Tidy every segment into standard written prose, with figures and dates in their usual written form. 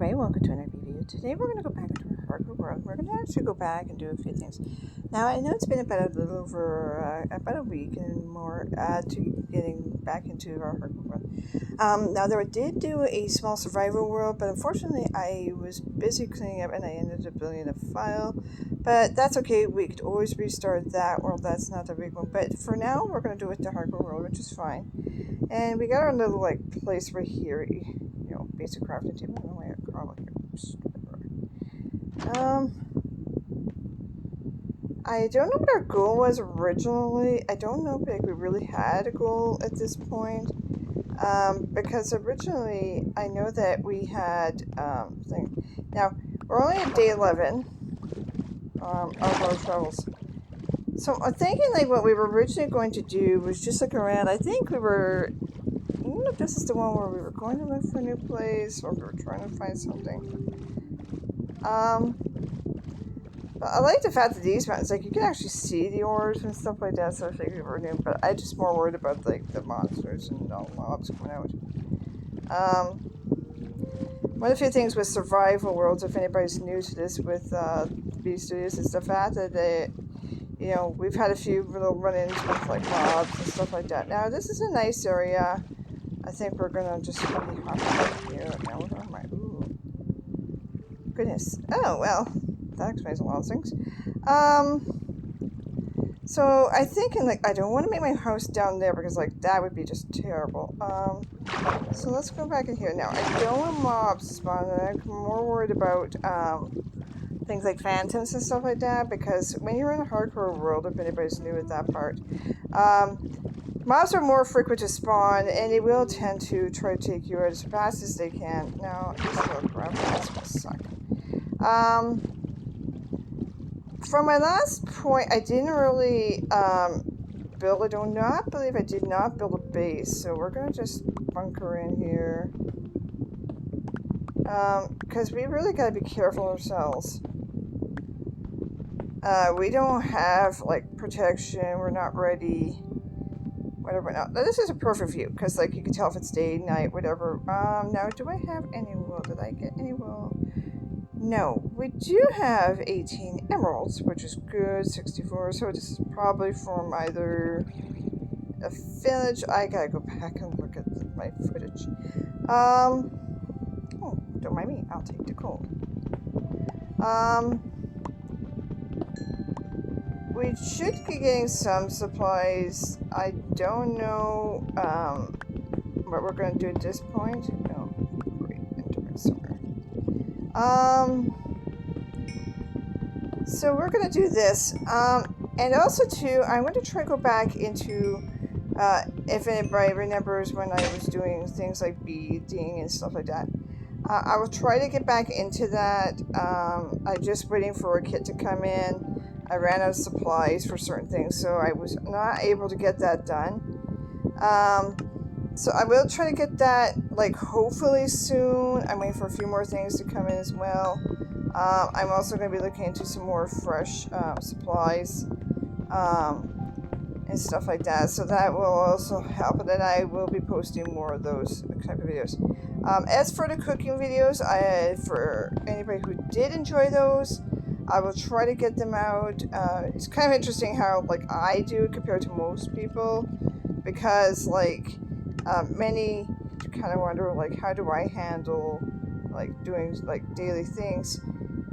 everybody, welcome to another video. Today we're going to go back into our hardcore world. We're going to actually go back and do a few things. Now I know it's been about a little over about a week and more to getting back into our hardcore world. Now there did do a small survival world, but unfortunately I was busy cleaning up and I ended up building a file. But that's okay, we could always restart that world, that's not the big one. But for now we're going to do it the hardcore world, which is fine. And we got our little place right here. Basic crafting table. No way, I don't know what our goal was originally. I don't know if we really had a goal at this point. Because originally I know that we had Now we're only at day 11 of our travels. So I'm thinking what we were originally going to do was just look around. I think we were, I don't know if this is the one where we were going to look for a new place or we were trying to find something. But I like the fact that these mountains, you can actually see the ores and stuff like that, so I think we were new, but I'm just more worried about the monsters and all the mobs coming out. One of the few things with survival worlds, if anybody's new to this with B Studios, is the fact that they, we've had a few little run-ins with mobs and stuff like that. Now this is a nice area. I think we're gonna just really hop up here. Now where am I? Ooh. Goodness. Oh well, that explains a lot of things. So I think I don't want to make my house down there because that would be just terrible. So let's go back in here now. I don't want mobs to spawn. I'm more worried about things like phantoms and stuff like that, because when you're in a hardcore world, if anybody's new at that part, mobs are more frequent to spawn, and they will tend to try to take you out as fast as they can. Now, this little crap, that's gonna suck. From my last point, I didn't really build. I do not believe I did not build a base, so we're gonna just bunker in here. Because we really gotta be careful ourselves. We don't have protection. We're not ready. Whatever. Now this is a perfect view because you can tell if it's day, night, whatever. Now do I have any wool? Did I get any wool? No, we do have 18 emeralds, which is good. 64. So this is probably from either a village. I gotta go back and look at my footage. Oh, don't mind me. I'll take the coal. We should be getting some supplies. I don't know what we're going to do at this point. Oh, great. Enter somewhere. So we're going to do this. And also, too, I'm going to try to go back into, if anybody remembers when I was doing things like beading and stuff like that. I will try to get back into that. I'm just waiting for a kit to come in. I ran out of supplies for certain things, so I was not able to get that done. So I will try to get that, hopefully soon. I'm waiting for a few more things to come in as well. I'm also going to be looking into some more fresh supplies and stuff like that. So that will also help, and then I will be posting more of those type of videos. As for the cooking videos, for anybody who did enjoy those, I will try to get them out. It's kind of interesting how I do compared to most people, because many kind of wonder how do I handle doing daily things,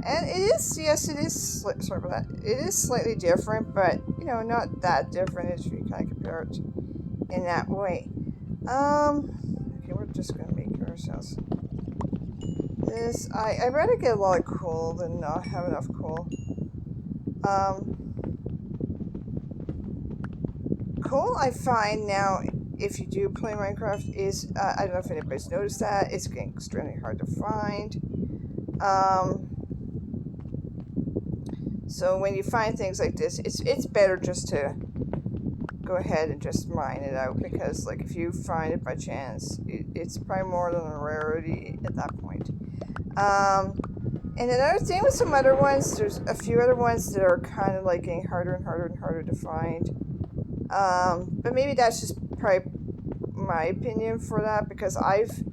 and it is, yes, it is, sorry about that, it is slightly different, but not that different if you kind of compare it in that way. Okay, we're just gonna make ourselves this. I'd rather get a lot of coal than not have enough coal. Coal, I find now, if you do play Minecraft, is, I don't know if anybody's noticed that, it's getting extremely hard to find. So when you find things like this, it's better just to go ahead and just mine it out, because if you find it by chance, it's probably more than a rarity at that point. And another thing with some other ones, there's a few other ones that are kind of getting harder and harder and harder to find. But maybe that's just probably my opinion for that, because I've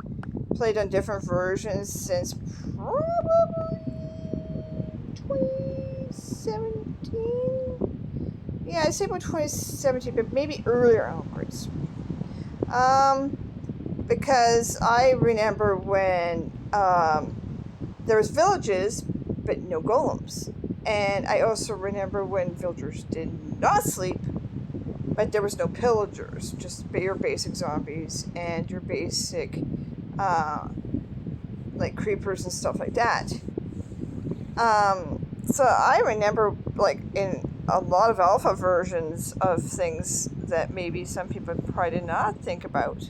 played on different versions since probably 2017. Yeah, I'd say about 2017, but maybe earlier. Oh, great. Because I remember when there was villages, but no golems. And I also remember when villagers did not sleep, but there was no pillagers, just your basic zombies and your basic, like, creepers and stuff like that. So I remember, like, in a lot of alpha versions of things that maybe some people probably did not think about.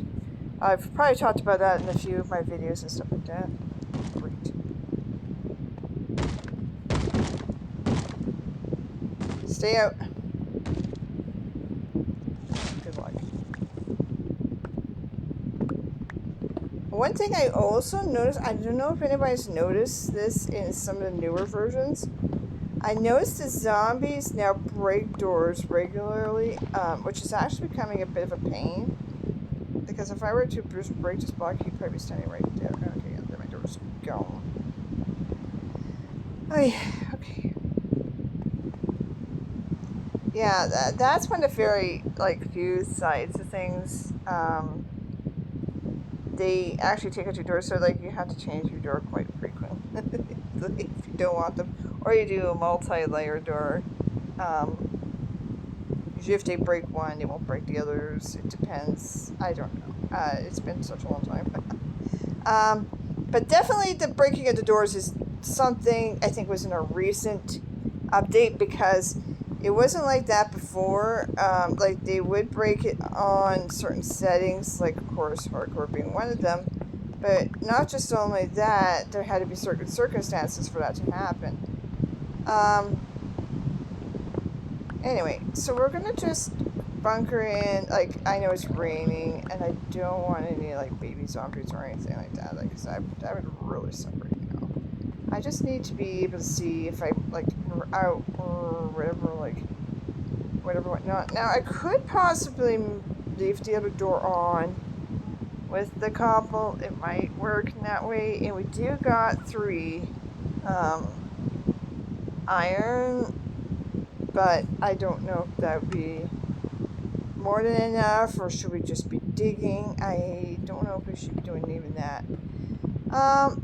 I've probably talked about that in a few of my videos and stuff like that. Great. Stay out. Good luck. One thing I also noticed, I don't know if anybody's noticed this in some of the newer versions, I noticed the zombies now break doors regularly, which is actually becoming a bit of a pain. Because if I were to just break this block, he'd probably be standing right there. Okay, yeah, there my door's gone. Okay. Yeah, that's one of the very, like, few sides of things. They actually take out your doors, so, like, you have to change your door quite frequently if you don't want them. Or you do a multi-layer door. Usually if they break one, they won't break the others. It depends. I don't know. It's been such a long time. But definitely the breaking of the doors is something I think was in a recent update, because it wasn't like that before. Like, they would break it on certain settings, like, of course, hardcore being one of them. But not just only that, there had to be certain circumstances for that to happen. Anyway, so we're gonna just bunker in. Like, I know it's raining, and I don't want any, like, baby zombies or anything like that. Like, cause I would really suffer, you know. I just need to be able to see if I, like, we're out or whatever, like, whatever, whatnot. Now, I could possibly leave the other door on with the cobble. It might work in that way. And we do got 3 iron, but I don't know if that would be more than enough, or should we just be digging? I don't know if we should be doing even that.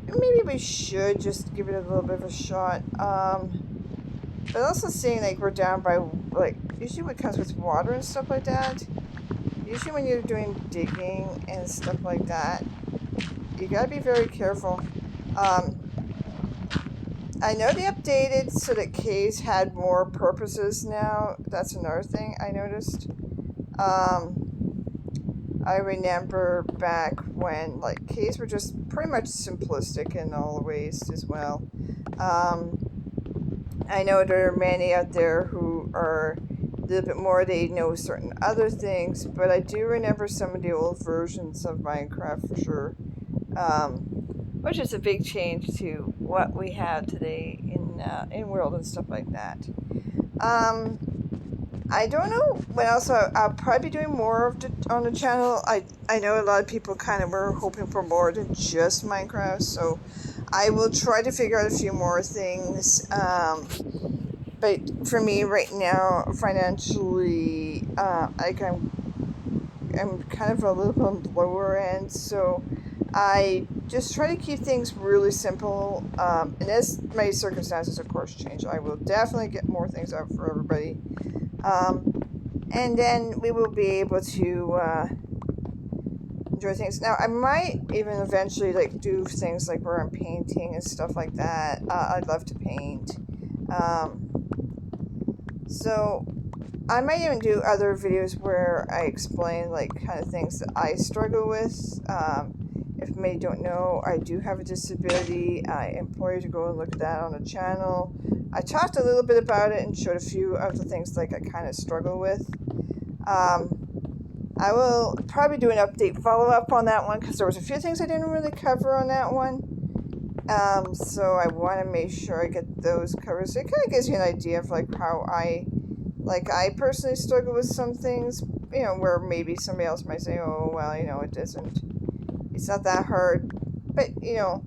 Maybe we should just give it a little bit of a shot. But also seeing, like, we're down by, like, usually what comes with water and stuff like that. Usually when you're doing digging and stuff like that, you gotta be very careful. I know they updated so that caves had more purposes now. That's another thing I noticed. I remember back when, like, caves were just pretty much simplistic in all ways as well. I know there are many out there who are a little bit more, they know certain other things, but I do remember some of the old versions of Minecraft for sure. Which is a big change to what we have today in world and stuff like that. I don't know what else. I'll probably be doing more of on the channel. I know a lot of people kind of were hoping for more than just Minecraft, so I will try to figure out a few more things. But for me right now, financially, like, I'm kind of a little bit on the lower end, so I just try to keep things really simple. And as my circumstances, of course, change, I will definitely get more things out for everybody. And then we will be able to enjoy things. Now, I might even eventually, like, do things like where I'm painting and stuff like that. I'd love to paint. So I might even do other videos where I explain, like, kind of things that I struggle with. If many don't know, I do have a disability. I implore you to go and look at that on the channel. I talked a little bit about it and showed a few of the things, like, I kind of struggle with. I will probably do an update follow-up on that one, because there was a few things I didn't really cover on that one. So I want to make sure I get those covered. So it kind of gives you an idea of, like, how I personally struggle with some things, you know, where maybe somebody else might say, oh, well, you know, it's not that hard. but you know,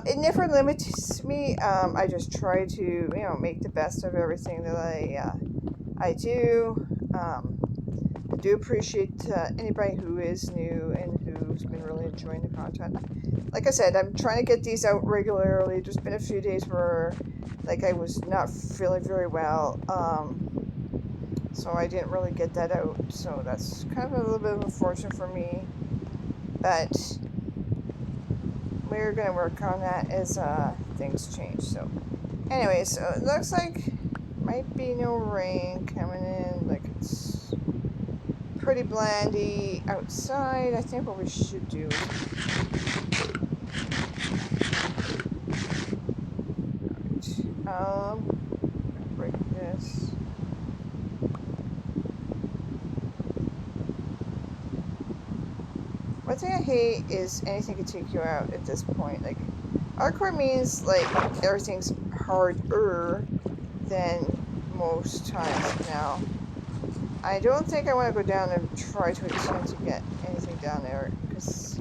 it never limits me. I just try to, you know, make the best of everything that I do. I do appreciate anybody who is new and who's been really enjoying the content. Like I said, I'm trying to get these out regularly. There's been a few days where, like, I was not feeling very well, so I didn't really get that out. So that's kind of a little bit of a fortune for me, but we're gonna work on that as things change. So, anyway, so it looks like might be no rain coming in. Like it's pretty blandy outside. I think what we should do is break this. One thing I hate is anything can take you out at this point. Like hardcore means like everything's harder than most times now. I don't think I want to go down and try to attempt to get anything down there because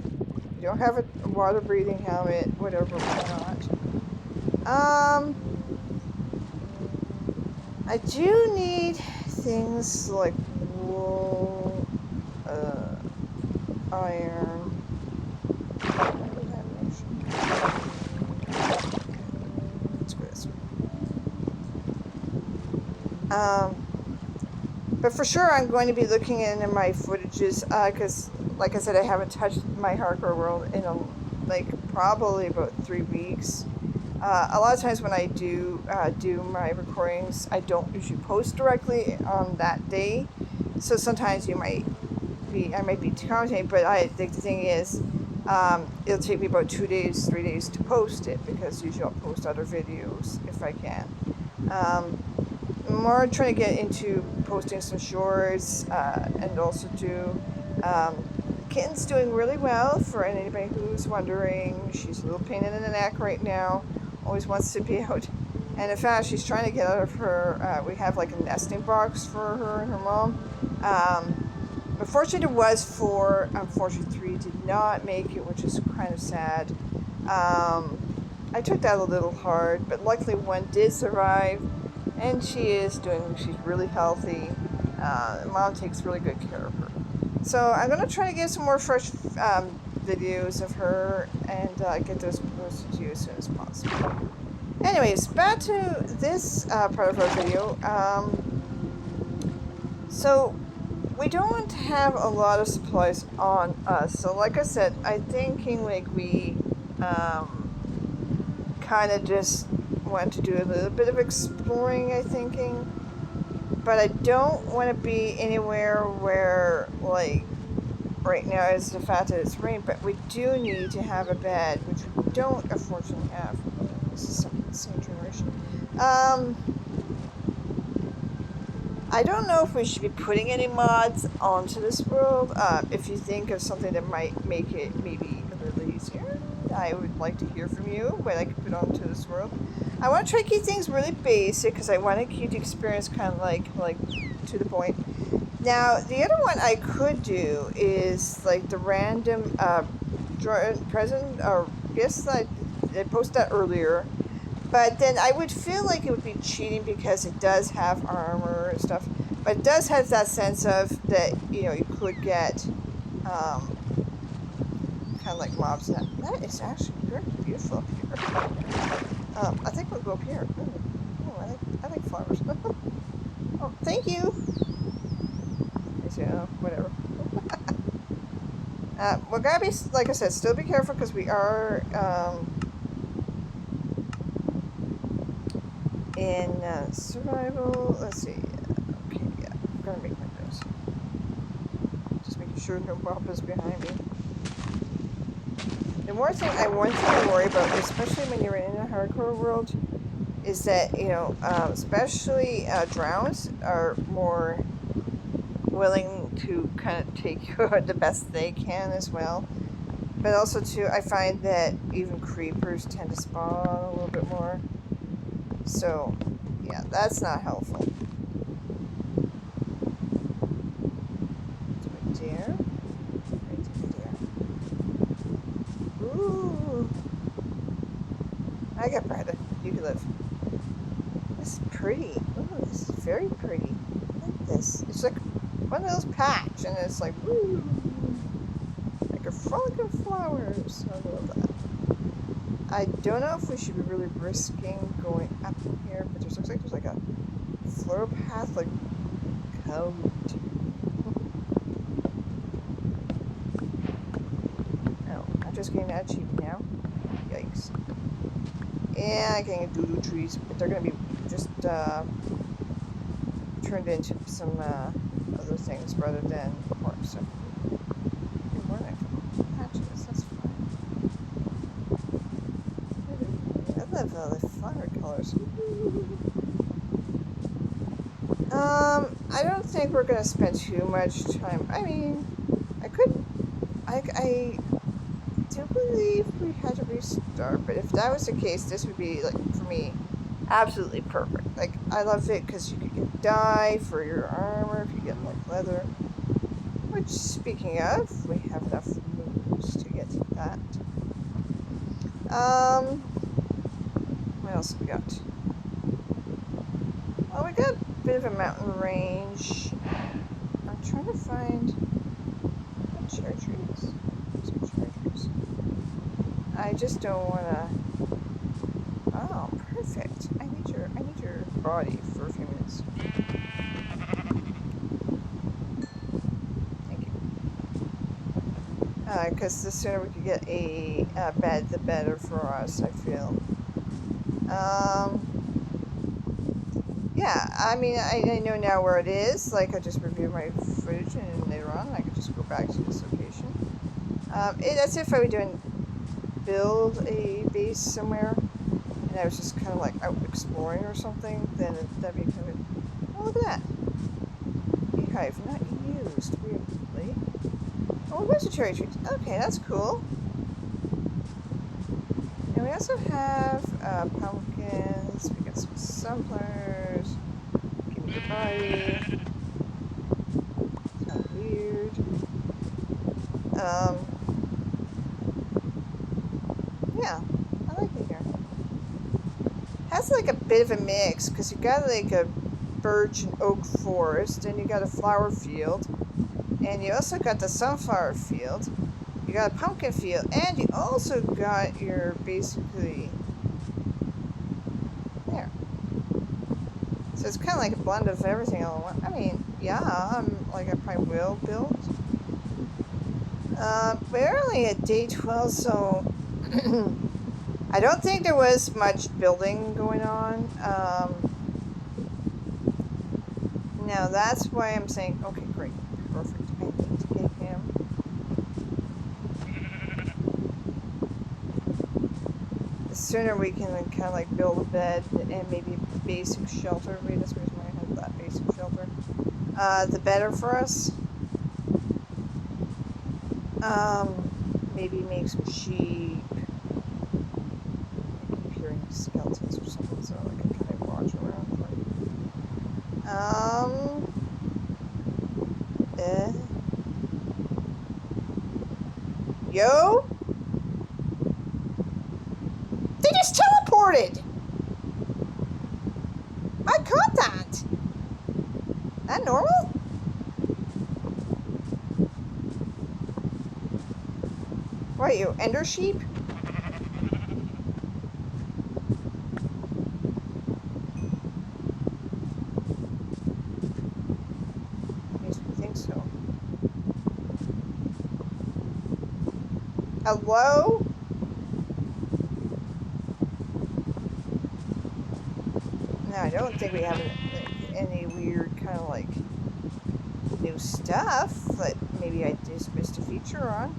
you don't have a water breathing helmet, whatever, whatnot. I do need things like wool, iron. Let's go this way. But for sure, I'm going to be looking into my footages because, like I said, I haven't touched my hardcore world in probably about 3 weeks. A lot of times when I do my recordings, I don't usually post directly on that day. So sometimes I might be counting, but I think the thing is, it'll take me about 2 days, 3 days to post it because usually I'll post other videos if I can. More trying to get into posting some shorts and also do Kitten's doing really well. For anybody who's wondering, she's a little pain in the neck right now, always wants to be out, and in fact she's trying to get out of her we have like a nesting box for her and her mom. Unfortunately there was 4, unfortunately 3 did not make it, which is kind of sad. I took that a little hard, but luckily 1 did survive. And she's really healthy. Mom takes really good care of her. So I'm going to try to get some more fresh videos of her and get those posted to you as soon as possible. Anyways, back to this part of our video. So we don't have a lot of supplies on us. So like I said, I'm thinking like we kind of just want to do a little bit of exploring, I'm thinking, but I don't want to be anywhere where, like, right now is the fact that it's rain, but we do need to have a bed, which we don't unfortunately have. This is some same generation. I don't know if we should be putting any mods onto this world. If you think of something that might make it maybe a little easier, I would like to hear from you what I could put onto this world. I want to try to keep things really basic because I want to keep the experience kind of like to the point. Now, the other one I could do is like the random present or gifts that I posted that earlier. But then I would feel like it would be cheating because it does have armor and stuff. But it does have that sense of that, you know, you could get kind of like mobs. That is actually very beautiful up here. I think we'll go up here. Oh, I like flowers. Oh, thank you. Yeah, whatever. We gotta be, like I said, still be careful because we are in survival. Let's see. Okay, yeah, I'm gonna make windows. Just making sure no mob is behind me. The more thing I want to worry about, especially when you're in a hardcore world, is that, you know, especially drowns are more willing to kind of take the best they can as well. But also too, I find that even creepers tend to spawn a little bit more. So, yeah, that's not helpful. Right there. Right there. I got Brenda. You can live. This is pretty. Oh, this is very pretty. I like this. It's like one of those packs, and it's like, woo! Like a frolic of flowers. I love that. I don't know if we should be really risking going up in here, but there looks like there's like a floor path, like, come to. Oh, I'm just getting that cheap now. Yikes. And I'm getting doodoo trees, but they're gonna be just turned into some other things rather than parks. So, more like patches, that's fine. I love all the flower colors. I don't think we're gonna spend too much time. I mean, I do believe we had to restart, but if that was the case, this would be, like, for me, absolutely perfect. Like, I love it because you could get dye for your armor if you get, like, leather. Which, speaking of, we have enough moves to get that. What else have we got? Well, we got a bit of a mountain range. I'm trying to find cherry trees. Some cherry trees. I just don't want to. Oh, perfect. I need your body for a few minutes. Thank you. Because the sooner we can get a bed, the better for us, I feel. Yeah, I mean, I know now where it is. Like, I just reviewed my footage, and later on, I could just go back to this location. That's if I were doing build a base somewhere, and I was just kind of like out exploring or something, then that'd be kind of. Oh, look at that! Beehive not used, weirdly. Oh, there's a cherry tree. Okay, that's cool. And we also have pumpkins. We got some sunflowers. Give me your body. It's kind of weird. Yeah, I like it here. Has like a bit of a mix because you got like a birch and oak forest, and you got a flower field, and you also got the sunflower field. You got a pumpkin field, and you also got your basically there. So it's kind of like a blend of everything all in one. I mean, yeah, like I probably will build. We're only at day 12, so I don't think there was much building going on. Now that's why I'm saying, okay, great, perfect. I need to get him. The sooner we can kind of like build a bed and maybe a basic shelter. Wait, that's the reason why I have that basic shelter. The better for us. Maybe make some sheep. I keep hearing skeletons or something, so I can kind of watch around. Yo? They just teleported! I caught that! That normal? What are you, ender sheep? Makes me think so. Hello? No, I don't think we have any weird kind of like new stuff that maybe I just missed a feature on.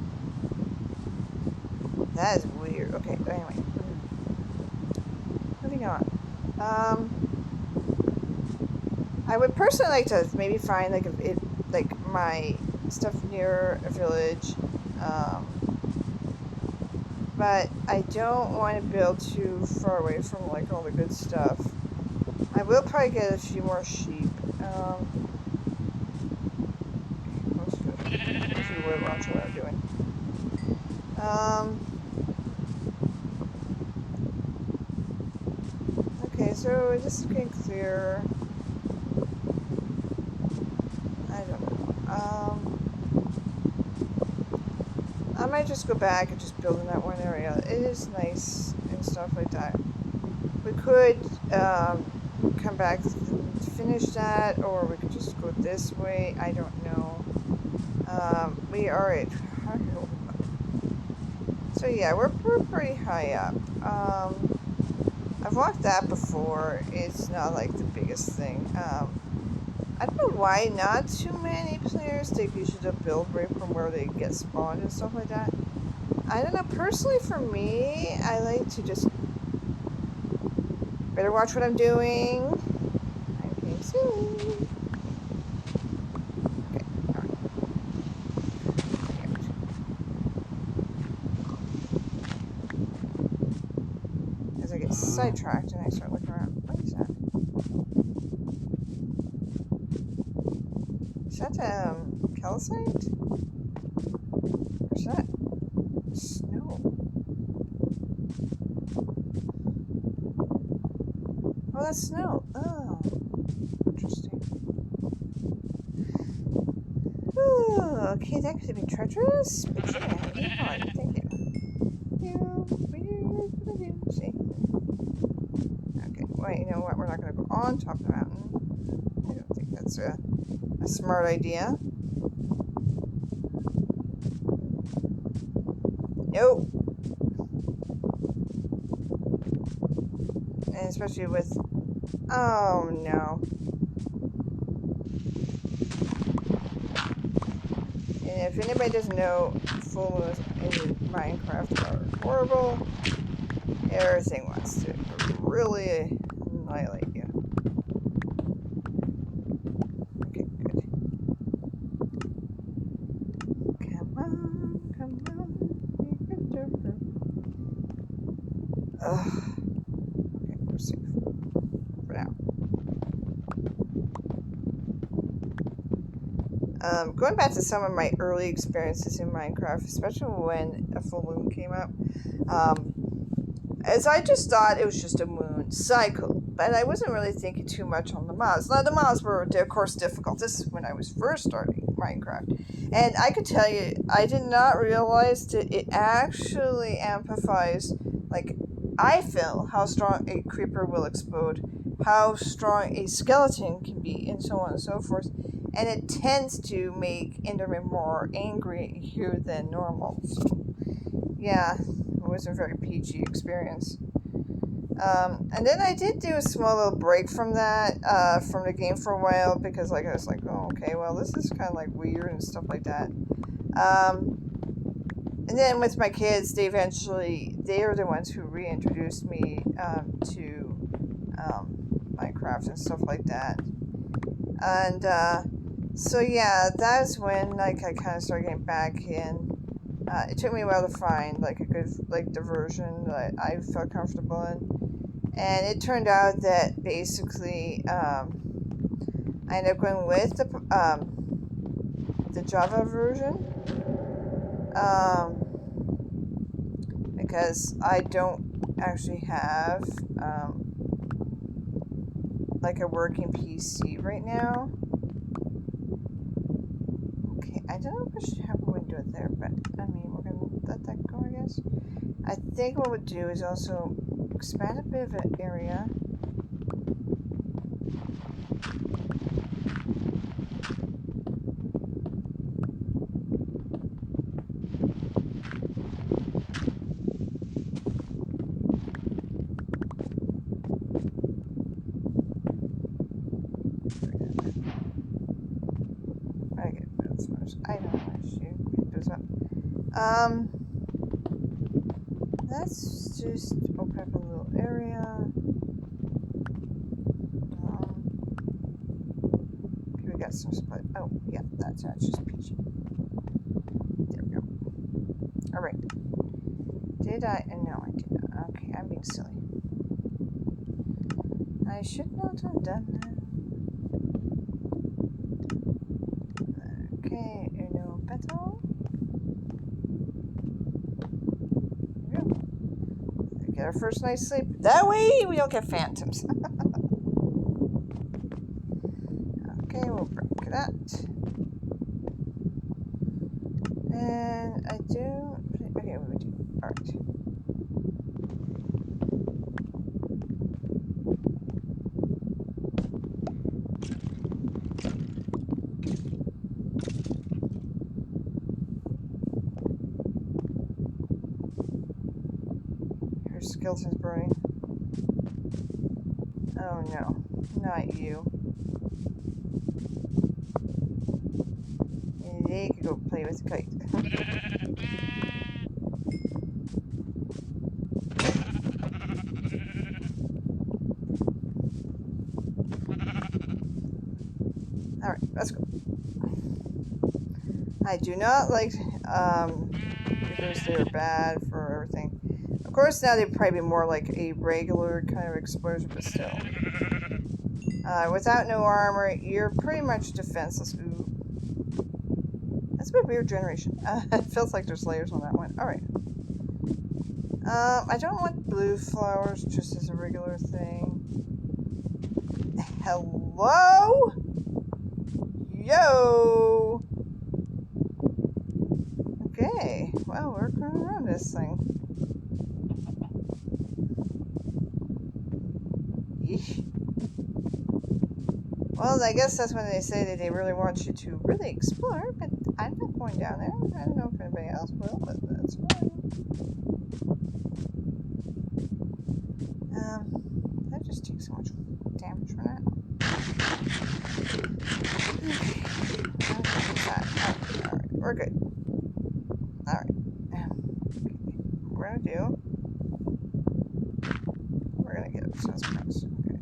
That is weird. Okay, anyway. Moving on. I would personally like to maybe find like my stuff near a village. But I don't want to build too far away from like all the good stuff. I will probably get a few more sheep. Let's see what I'm doing. so this is getting clearer. I don't know. I might just go back and just build in that one area. It is nice and stuff like that. We could come back and finish that, or we could just go this way. I don't know. We are at... So yeah, we're pretty high up. I've walked that before. It's not like the biggest thing. I don't know why not too many players take usually to build right from where they get spawned and stuff like that. I don't know. Personally, for me, I like to just better watch what I'm doing. I'm getting silly. Okay, alright. As I get sidetracked and I start looking around. What is that? Is that calcite? Or is that snow? Oh, that's snow. Oh, interesting. Ooh, okay, that could have been treacherous, but yeah, thank you. Okay, wait, you know what? We're not going to go on top of the mountain. I don't think that's a smart idea. Nope. And especially with... Oh, no. And if anybody doesn't know, full moons in Minecraft are horrible. Everything wants to really annihilate you. Okay, good. Come on, come on. Ugh. Okay, we're safe. For now. Going back to some of my early experiences in Minecraft, especially when a full moon came up, as I just thought it was just a moon cycle, but I wasn't really thinking too much on the mods. Now, the mods were, of course, difficult. This is when I was first starting Minecraft. And I could tell you, I did not realize that it actually amplifies, like, I feel how strong a creeper will explode, how strong a skeleton can be, and so on and so forth. And it tends to make Enderman more angry here than normal. So, yeah, it was a very PG experience. And then I did do a small little break from that, from the game for a while, because like I was like, oh, okay, well, this is kind of like weird and stuff like that. And then with my kids, they are the ones who reintroduced me to Minecraft and stuff like that. And so yeah, that's when like I kind of started getting back in. It took me a while to find like a good diversion that I felt comfortable in, and it turned out that basically I ended up going with the Java version because I don't actually have like a working PC right now. Okay, I don't know if I should have a window there, but I mean, we're gonna let that go, I guess. I think what we'll do is also expand a bit of an area. I don't know if she picked those up. Let's just open up a little area. Okay, we got some split. Oh, yeah, that's just peachy. There we go. Alright. Did I? No, I did not. Okay, I'm being silly. I should not have done that. Okay, uno beto. our first night's sleep. That way we don't get phantoms. Okay, we'll break that. And I don't... Okay, what do we do? Alright. Her skeleton's burning. Oh no, not you. They could go play with the kite. Alright, let's go. I do not like because they're bad for everything. Of course, now they'd probably be more like a regular kind of explosion, but still. Without no armor, you're pretty much defenseless. Ooh. That's a bit weird generation. It feels like there's layers on that one. Alright. I don't want blue flowers just as a regular thing. Hello? Yo! Okay, well, we're going around this thing. Yeesh. Well, I guess that's when they say that they really want you to really explore, but I'm not going down there. I don't know if anybody else will, but that's fine. That just takes so much damage from that. Alright, we're good. Alright. We're gonna get obsessed press. Okay.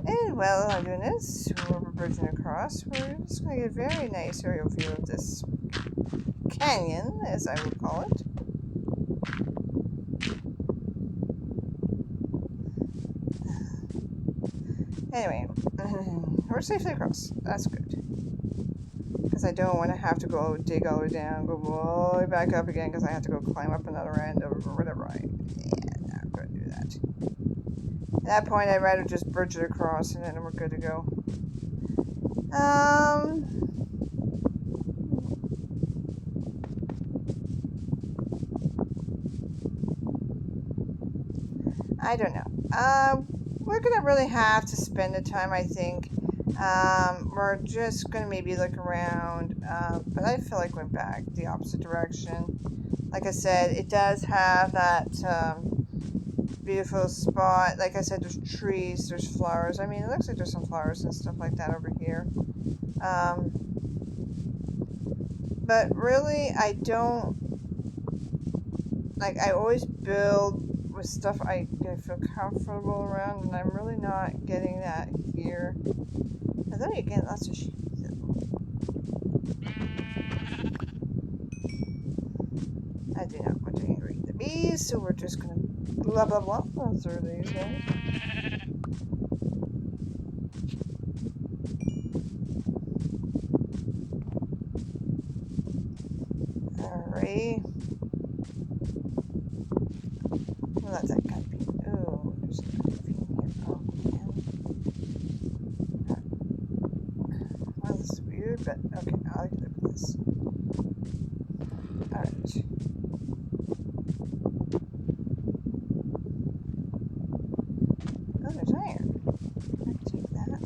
And while I'm doing this, we're bridging across, we're just gonna get a very nice aerial view of this canyon, as I would call it. Anyway, we're safely across. That's good. Because I don't want to have to go dig all the way down, go all the way back up again, because I have to go climb up another end or whatever. Yeah, I'm going to do that. At that point, I'd rather just bridge it across, and then we're good to go. I don't know. We're gonna really have to spend the time, I think. We're just gonna maybe look around, but I feel like we're back the opposite direction. Like I said, it does have that beautiful spot. Like I said, there's trees, there's flowers. I mean, it looks like there's some flowers and stuff like that over here. But really, I don't like. I always build with stuff I feel comfortable around, and I'm really not getting that here. Although you get lots of sheep. I do not want to angry the bees, so we're just gonna blah blah blah through these ones. Alright. Well, that's that kind of bean. Oh, there's a kind of bean here. Oh, man. Well, this is weird, but okay, I'll live with this. Alright. Oh, there's iron. I can take that.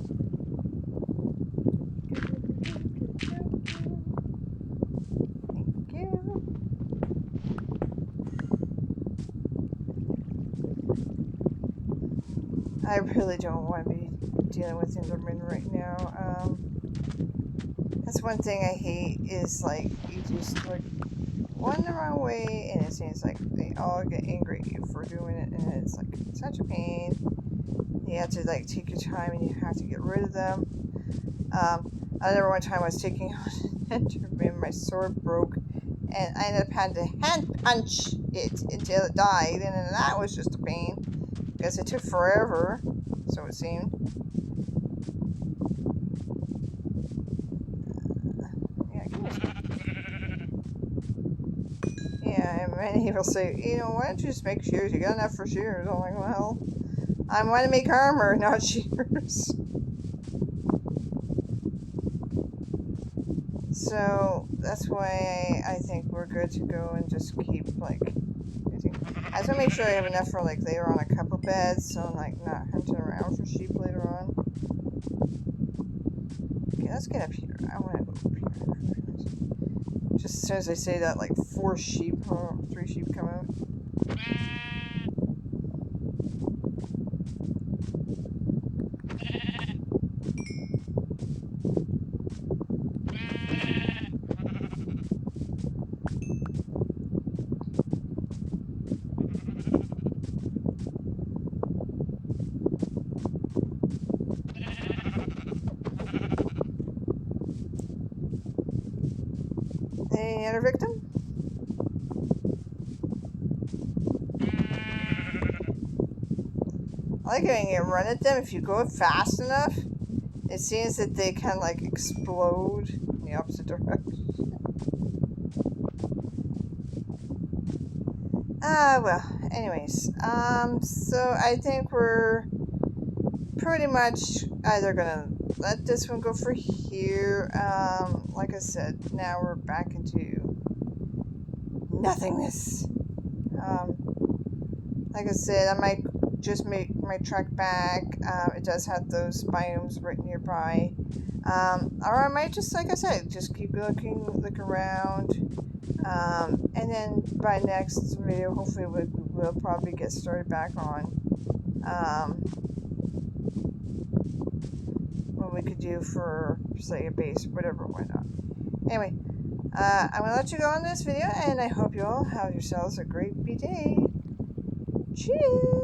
Thank you. I really don't want to be dealing with Enderman right now. That's one thing I hate is like you just like one the wrong way and it seems like they all get angry at you for doing it and it's like such a pain. You have to like take your time and you have to get rid of them. I remember one time I was taking on an Enderman, my sword broke and I ended up having to hand punch it until it died, and then that was just a pain because it took forever, so it seemed. many will say, you know, why don't you just make shears? You got enough for shears. I'm like, well, I want to make armor, not shears. So that's why I think we're good to go and just keep like. I just want to make sure I have enough for like later on a couple beds, so I'm like not hunting around for sheep later on. Okay, let's get up here. I want to go up here. Just as soon as I say that, like 3 sheep come out. Any other victim? I like how you can run at them. If you go fast enough, it seems that they kind of like explode in the opposite direction. Well, anyways, so I think we're pretty much either gonna let this one go for here. Like I said, now we're back into nothingness. Like I said, I might just make my trek back. It does have those biomes right nearby. Or I might just, like I said, just keep look around. And then by next video, hopefully we'll probably get started back on what we could do for, say, a base, whatever, why not. Anyway, I'm going to let you go on this video, and I hope you all have yourselves a great day. Cheers!